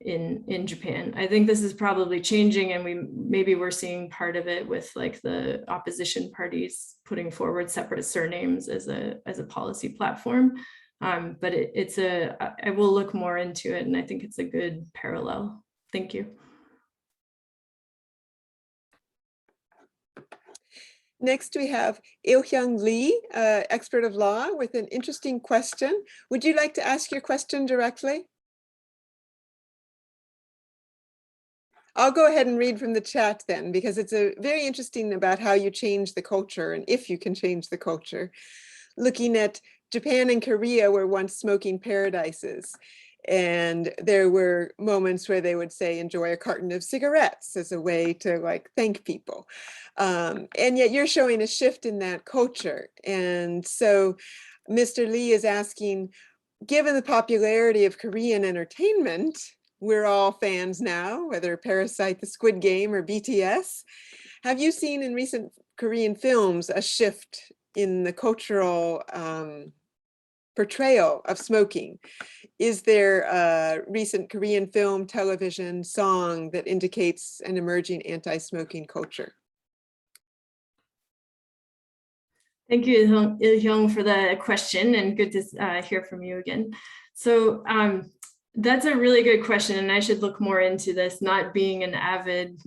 in Japan. I think this is probably changing, and maybe we're seeing part of it with like the opposition parties putting forward separate surnames as a policy platform. But I will look more into it, and I think it's a good parallel. Thank you. Next, we have Il-Hyung Lee, expert of law, with an interesting question. Would you like to ask your question directly? I'll go ahead and read from the chat then, because it's very interesting about how you change the culture and if you can change the culture. Looking at Japan and Korea were once smoking paradises. And there were moments where they would say, enjoy a carton of cigarettes as a way to like thank people. And yet you're showing a shift in that culture. And so Mr. Lee is asking, given the popularity of Korean entertainment, we're all fans now, whether Parasite, the Squid Game, or BTS. Have you seen in recent Korean films a shift in the cultural portrayal of smoking? Is there a recent Korean film, television, song that indicates an emerging anti-smoking culture? Thank you, Il-Hyung, for the question, and good to hear from you again. So that's a really good question, and I should look more into this, not being an avid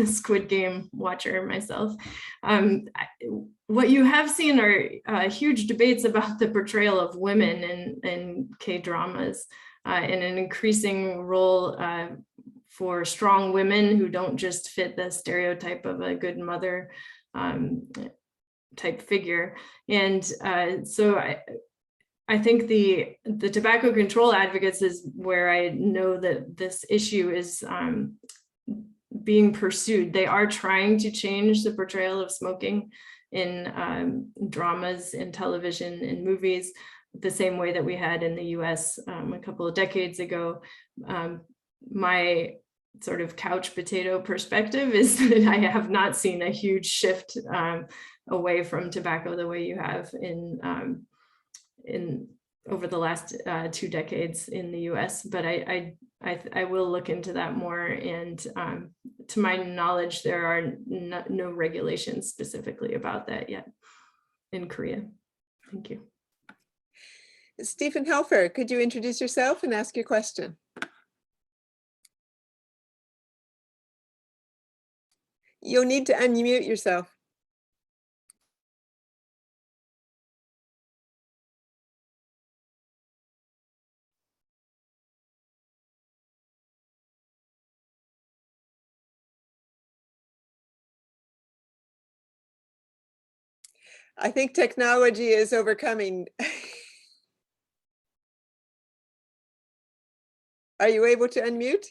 Squid Game watcher myself. What you have seen are huge debates about the portrayal of women in K-dramas, and an increasing role for strong women who don't just fit the stereotype of a good mother type figure. And so I think the tobacco control advocates is where I know that this issue is being pursued. They are trying to change the portrayal of smoking in dramas, in television, in movies, the same way that we had in the US a couple of decades ago. My sort of couch potato perspective is that I have not seen a huge shift away from tobacco the way you have in over the last 2 decades in the US, but I will look into that more. And to my knowledge, there are no regulations specifically about that yet in Korea. Thank you. Stephen Helfer, could you introduce yourself and ask your question? You'll need to unmute yourself. I think technology is overcoming. Are you able to unmute?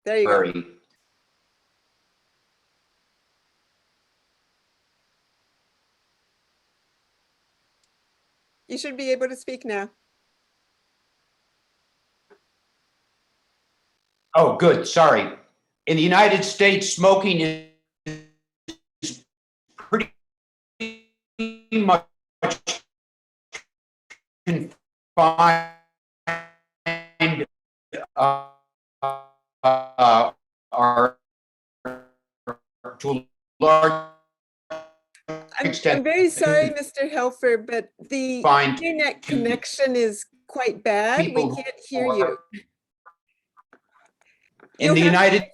There you go. You should be able to speak now. Oh, good. Sorry. In the United States, smoking is pretty much confined to a large extent. I'm very sorry, Mr. Helfer, but the internet connection is quite bad. We can't hear you. In the United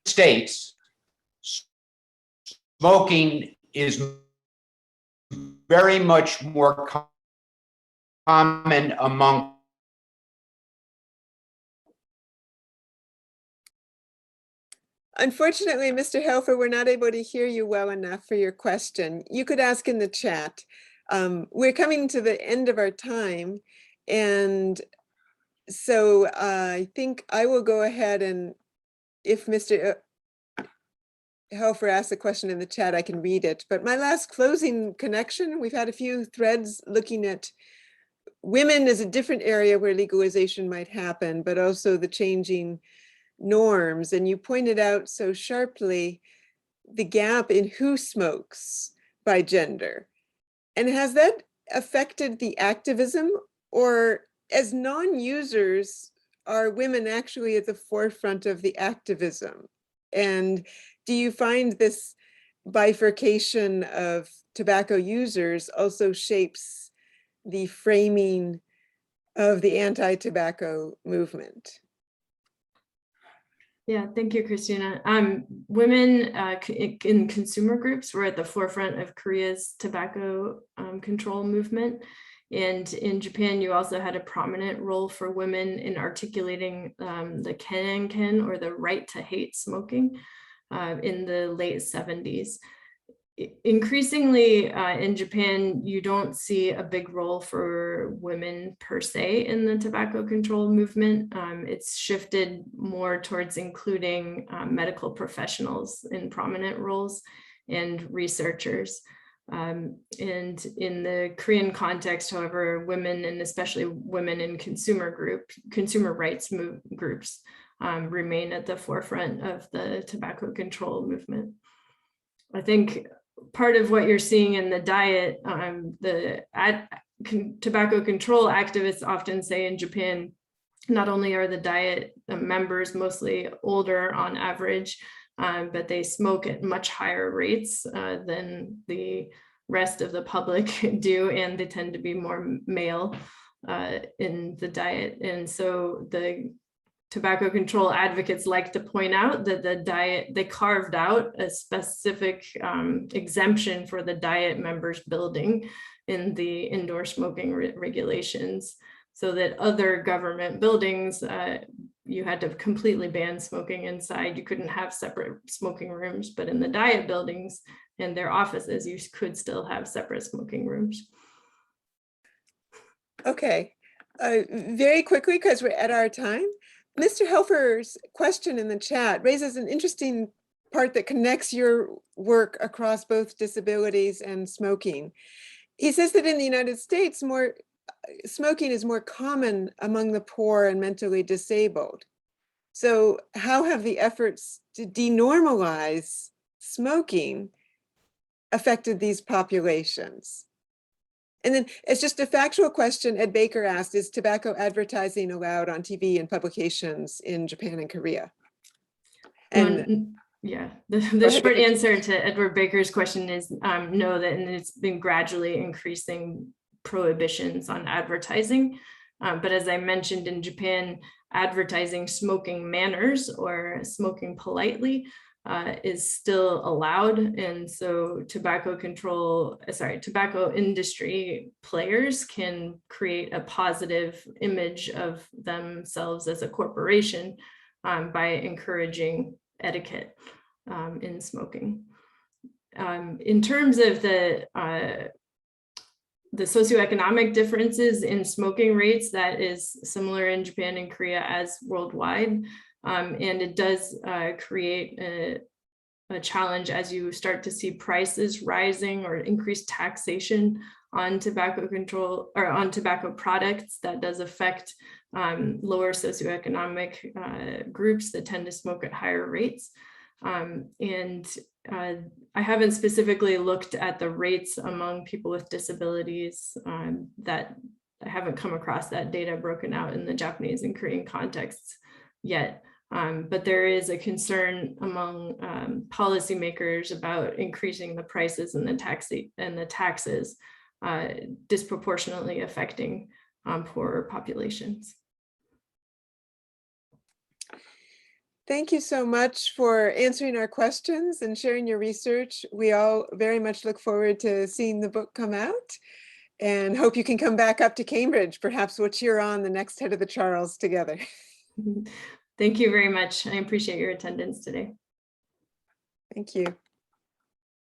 States, smoking is very much more common among Unfortunately, Mr. Helfer, we're not able to hear you well enough for your question. You could ask in the chat. We're coming to the end of our time, and so I think I will go ahead, and if Mr. Helfer asks a question in the chat, I can read it. But my last closing connection, we've had a few threads looking at women as a different area where legalization might happen, but also the changing norms. And you pointed out so sharply the gap in who smokes by gender. And has that affected the activism, or as non-users, are women actually at the forefront of the activism? And do you find this bifurcation of tobacco users also shapes the framing of the anti-tobacco movement? Yeah, thank you, Christina. Women in consumer groups were at the forefront of Korea's tobacco control movement. And in Japan, you also had a prominent role for women in articulating the Kenneth, or the right to hate smoking, in the late 70s. Increasingly in Japan, you don't see a big role for women per se in the tobacco control movement. It's shifted more towards including medical professionals in prominent roles and researchers. And in the Korean context, however, women, and especially women in consumer rights groups remain at the forefront of the tobacco control movement. I think part of what you're seeing in the diet, tobacco control activists often say in Japan, not only are the diet members mostly older on average, but they smoke at much higher rates than the rest of the public do, and they tend to be more male in the diet. And so the tobacco control advocates like to point out that the diet, they carved out a specific exemption for the diet members building in the indoor smoking regulations, so that other government buildings, you had to completely ban smoking inside. You couldn't have separate smoking rooms, but in the diet buildings and their offices, you could still have separate smoking rooms. Okay, very quickly, because we're at our time. Mr. Helfer's question in the chat raises an interesting part that connects your work across both disabilities and smoking. He says that in the United States, smoking is more common among the poor and mentally disabled. So how have the efforts to denormalize smoking affected these populations? And then it's just a factual question Ed Baker asked, is tobacco advertising allowed on TV and publications in Japan and Korea? And yeah, the short answer to Edward Baker's question is no, and it's been gradually increasing prohibitions on advertising. But as I mentioned, in Japan, advertising smoking manners or smoking politely is still allowed. And so tobacco industry players can create a positive image of themselves as a corporation by encouraging etiquette in smoking. In terms of the socioeconomic differences in smoking rates, that is similar in Japan and Korea as worldwide. And it does create a challenge as you start to see prices rising or increased taxation on tobacco control or on tobacco products. That does affect lower socioeconomic groups that tend to smoke at higher rates. And I haven't specifically looked at the rates among people with disabilities. That I haven't come across that data broken out in the Japanese and Korean contexts yet. But there is a concern among policymakers about increasing the prices and the taxes disproportionately affecting poorer populations. thank you so much for answering our questions and sharing your research. We all very much look forward to seeing the book come out and hope you can come back up to Cambridge. Perhaps we'll cheer on the next head of the Charles together. Thank you very much. I appreciate your attendance today. Thank you.